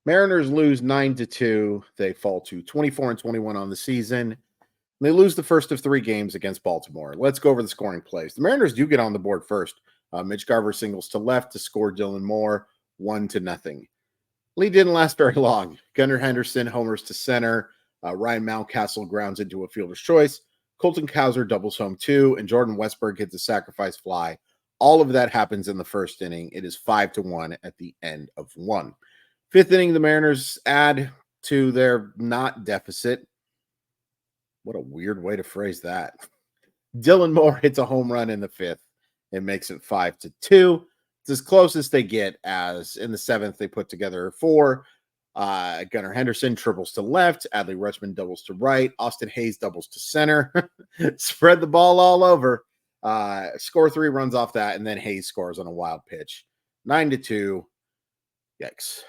Mariners lose 9-2. They fall to 24-21 on the season. They lose the first of 3 games against Baltimore. Let's go over the scoring plays. The Mariners do get on the board first. Mitch Garver singles to left to score Dylan Moore 1-0. Lead didn't last very long. Gunnar Henderson homers to center. Ryan Mountcastle grounds into a fielder's choice. Colton Cowser doubles home 2, and Jordan Westberg hits a sacrifice fly. All of that happens in the first inning. It is 5-1 at the end of 1. 5th inning, the Mariners add to their not deficit. What a weird way to phrase that. Dylan Moore hits a home run in the 5th. It makes it 5-2. It's as close as they get, as in the 7th, they put together 4. Gunnar Henderson triples to left. Adley Rutschman doubles to right. Austin Hayes doubles to center. Spread the ball all over. Score 3 runs off that, and then Hayes scores on a wild pitch. 9-2. Yikes.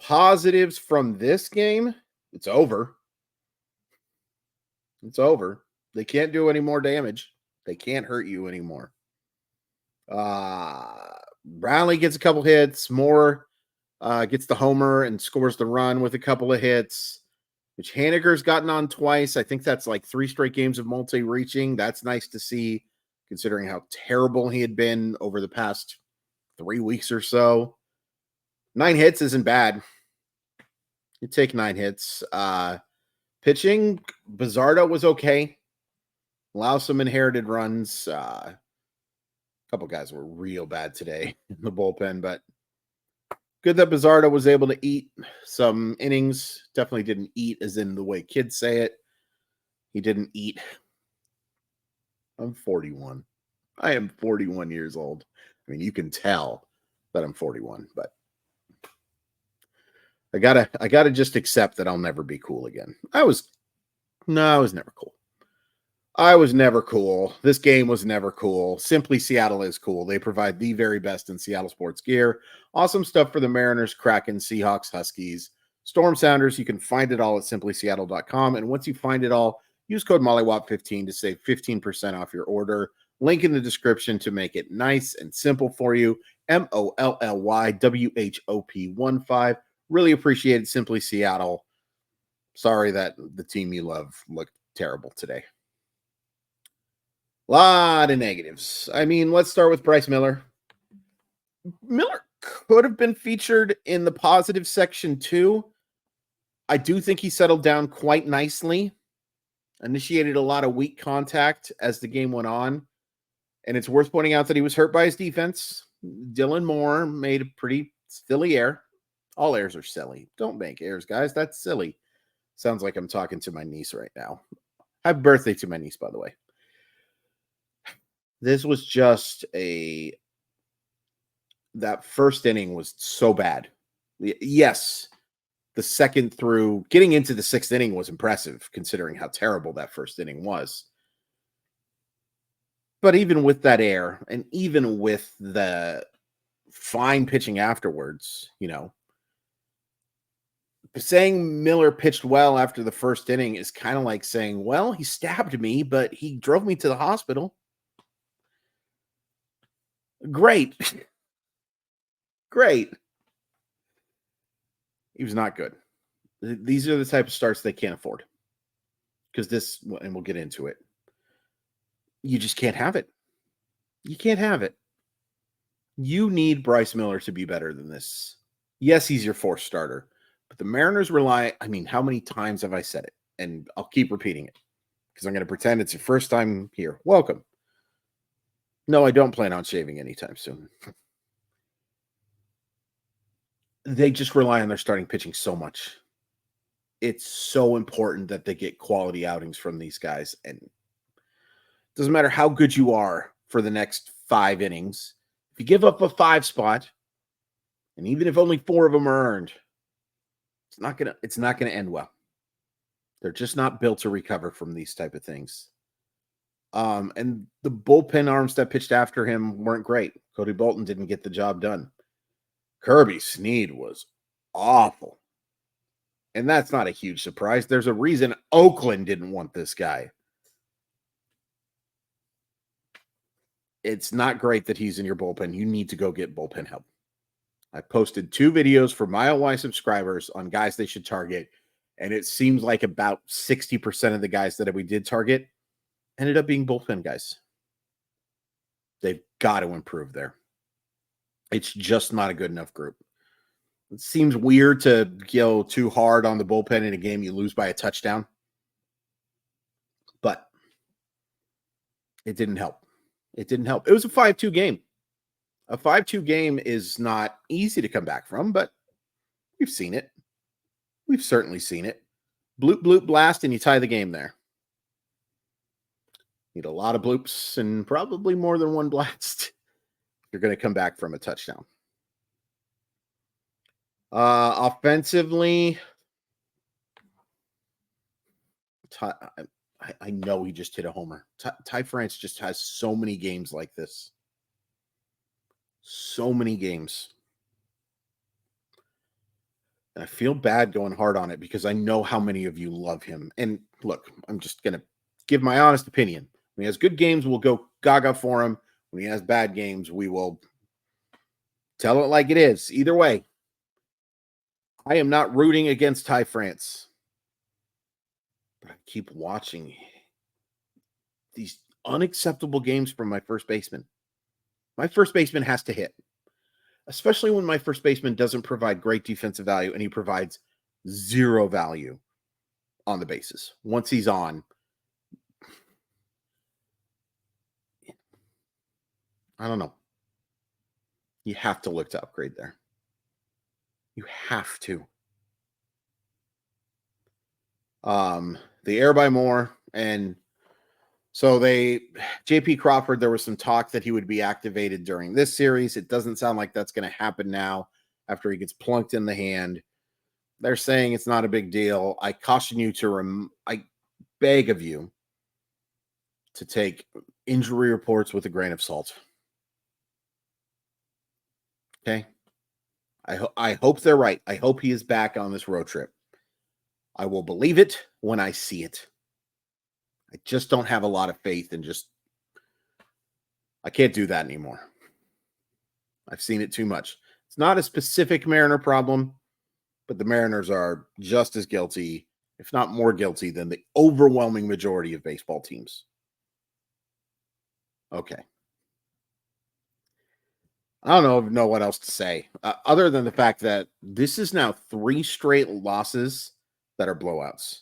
Positives from this game, it's over. It's over. They can't do any more damage. They can't hurt you anymore. Brownlee gets a couple hits. Moore gets the homer and scores the run with a couple of hits. Which Haniger's gotten on twice. I think that's like 3 straight games of multi-reaching. That's nice to see, considering how terrible he had been over the past 3 weeks or so. 9 hits isn't bad. You take 9 hits. Pitching, Bizzardo was okay. Allows some inherited runs. A couple guys were real bad today in the bullpen, but good that Bizzardo was able to eat some innings. Definitely didn't eat as in the way kids say it. He didn't eat. I'm 41. I am 41 years old. I mean, you can tell that I'm 41, but I gotta just accept that I'll never be cool again. I was never cool. I was never cool. This game was never cool. Simply Seattle is cool. They provide the very best in Seattle sports gear. Awesome stuff for the Mariners, Kraken, Seahawks, Huskies, Storm Sounders. You can find it all at simplyseattle.com. And once you find it all, use code MOLLYWOP15 to save 15% off your order. Link in the description to make it nice and simple for you. MOLLYWHOP15. Really appreciate it, Simply Seattle. Sorry that the team you love looked terrible today. Lot of negatives. I mean, let's start with Bryce Miller. Miller could have been featured in the positive section too. I do think he settled down quite nicely. Initiated a lot of weak contact as the game went on. And it's worth pointing out that he was hurt by his defense. Dylan Moore made a pretty silly error. All errors are silly. Don't make errors, guys. That's silly. Sounds like I'm talking to my niece right now. Happy birthday to my niece, by the way. This was just that first inning was so bad. Yes, the second through getting into the 6th inning was impressive, considering how terrible that first inning was. But even with that error, and even with the fine pitching afterwards, saying Miller pitched well after the first inning is kind of like saying, well, he stabbed me, but he drove me to the hospital. Great. Great. He was not good. These are the type of starts they can't afford. Because this, and we'll get into it, you just can't have it. You can't have it. You need Bryce Miller to be better than this. Yes, he's your 4th starter. But the Mariners rely, how many times have I said it? And I'll keep repeating it. Because I'm going to pretend it's your first time here. Welcome. No, I don't plan on shaving anytime soon. They just rely on their starting pitching so much. It's so important that they get quality outings from these guys. And it doesn't matter how good you are for the next 5 innings. If you give up a 5 spot, and even if only 4 of them are earned, it's not gonna end well. They're just not built to recover from these type of things. And the bullpen arms that pitched after him weren't great. Cody Bolton didn't get the job done. Kirby Snead was awful. And that's not a huge surprise. There's a reason Oakland didn't want this guy. It's not great that he's in your bullpen. You need to go get bullpen help. I posted 2 videos for Mile Y subscribers on guys they should target, and it seems like about 60% of the guys that we did target ended up being bullpen guys. They've got to improve there. It's just not a good enough group. It seems weird to go too hard on the bullpen in a game you lose by a touchdown, but it didn't help. It didn't help. It was a 5-2 game. A 5-2 game is not easy to come back from, but we've seen it. We've certainly seen it. Bloop, bloop, blast, and you tie the game there. Need a lot of bloops and probably more than one blast. You're going to come back from a touchdown. Offensively, I know he just hit a homer. Ty France just has so many games like this. So many games. And I feel bad going hard on it because I know how many of you love him. And look, I'm just going to give my honest opinion. When he has good games, we'll go gaga for him. When he has bad games, we will tell it like it is. Either way, I am not rooting against Ty France. But I keep watching these unacceptable games from my first baseman. My first baseman has to hit, especially when my first baseman doesn't provide great defensive value and he provides zero value on the bases. Once he's on, I don't know. You have to look to upgrade there. You have to. The air by more, and so JP Crawford, there was some talk that he would be activated during this series. It doesn't sound like that's going to happen now after he gets plunked in the hand. They're saying it's not a big deal. I caution you I beg of you to take injury reports with a grain of salt. Okay? I hope they're right. I hope he is back on this road trip. I will believe it when I see it. I just don't have a lot of faith in I can't do that anymore. I've seen it too much. It's not a specific Mariner problem, but the Mariners are just as guilty, if not more guilty, than the overwhelming majority of baseball teams. Okay. I don't know what else to say, other than the fact that this is now 3 straight losses that are blowouts.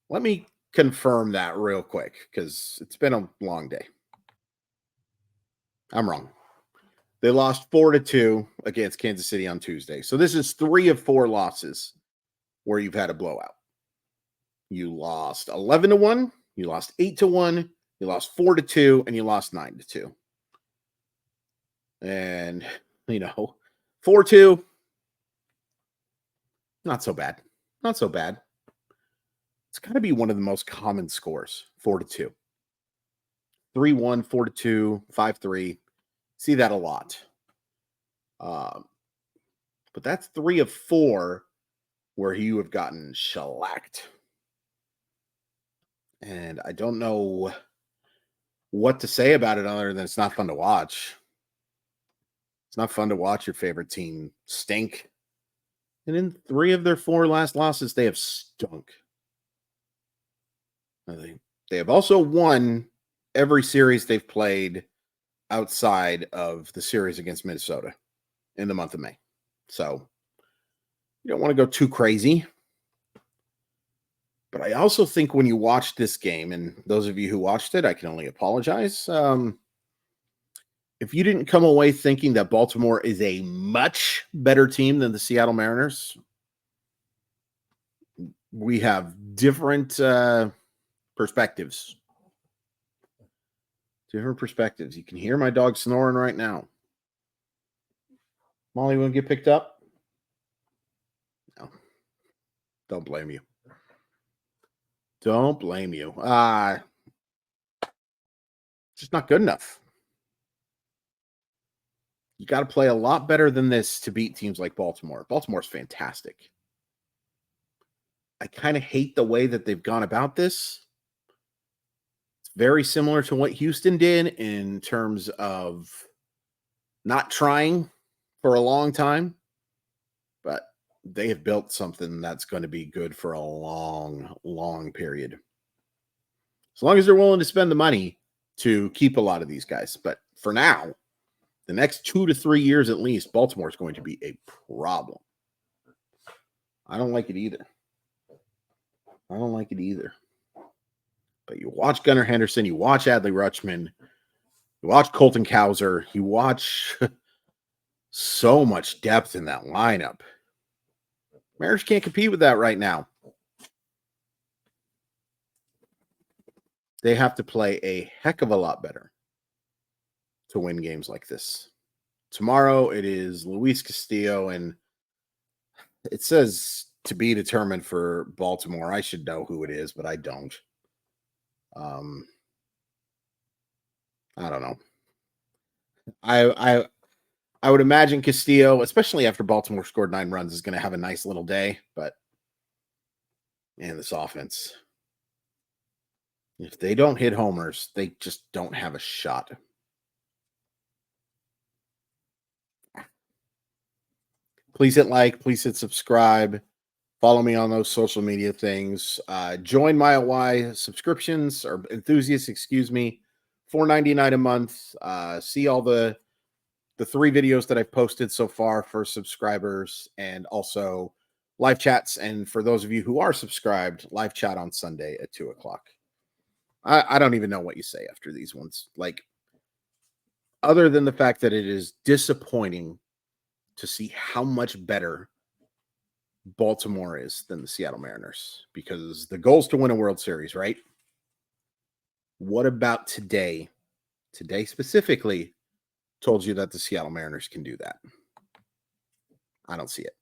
Let me confirm that real quick because it's been a long day. I'm wrong. They lost 4-2 against Kansas City on Tuesday. So this is 3 of 4 losses where you've had a blowout. You lost 11-1, you lost 8-1, you lost 4-2, and you lost 9-2. And, 4-2, not so bad. Not so bad. It's got to be one of the most common scores, 4-2. 3-1, 4-2, 5-3. See that a lot. But that's 3 of 4 where you have gotten shellacked. And I don't know what to say about it other than it's not fun to watch. It's not fun to watch your favorite team stink. And in 3 of their 4 last losses, they have stunk. They have also won every series they've played outside of the series against Minnesota in the month of May. So you don't want to go too crazy. But I also think when you watch this game, and those of you who watched it, I can only apologize. If you didn't come away thinking that Baltimore is a much better team than the Seattle Mariners, we have different perspectives. Different perspectives. You can hear my dog snoring right now. Molly, you want to get picked up? No. Don't blame you. Don't blame you. Just not good enough. You got to play a lot better than this to beat teams like Baltimore. Baltimore's fantastic. I kind of hate the way that they've gone about this. It's very similar to what Houston did in terms of not trying for a long time, but they have built something that's going to be good for a long, long period. As long as they're willing to spend the money to keep a lot of these guys. But for now, the next 2 to 3 years at least, Baltimore is going to be a problem. I don't like it either. I don't like it either. But you watch Gunnar Henderson, you watch Adley Rutschman, you watch Colton Cowser, you watch so much depth in that lineup. Mariners can't compete with that right now. They have to play a heck of a lot better to win games like this. Tomorrow it is Luis Castillo, and it says to be determined for Baltimore. I should know who it is, but I don't. I don't know. I would imagine Castillo, especially after Baltimore scored 9 runs, is going to have a nice little day. But man, this offense, if they don't hit homers, they just don't have a shot. Please hit like, please hit subscribe. Follow me on those social media things. Join Mile Y subscriptions or enthusiasts, excuse me, $4.99 a month. See all the 3 videos that I've posted so far for subscribers, and also live chats. And for those of you who are subscribed, live chat on Sunday at 2:00. I don't even know what you say after these ones. Like, other than the fact that it is disappointing to see how much better Baltimore is than the Seattle Mariners, because the goal is to win a World Series, right? What about today? Today specifically told you that the Seattle Mariners can do that. I don't see it.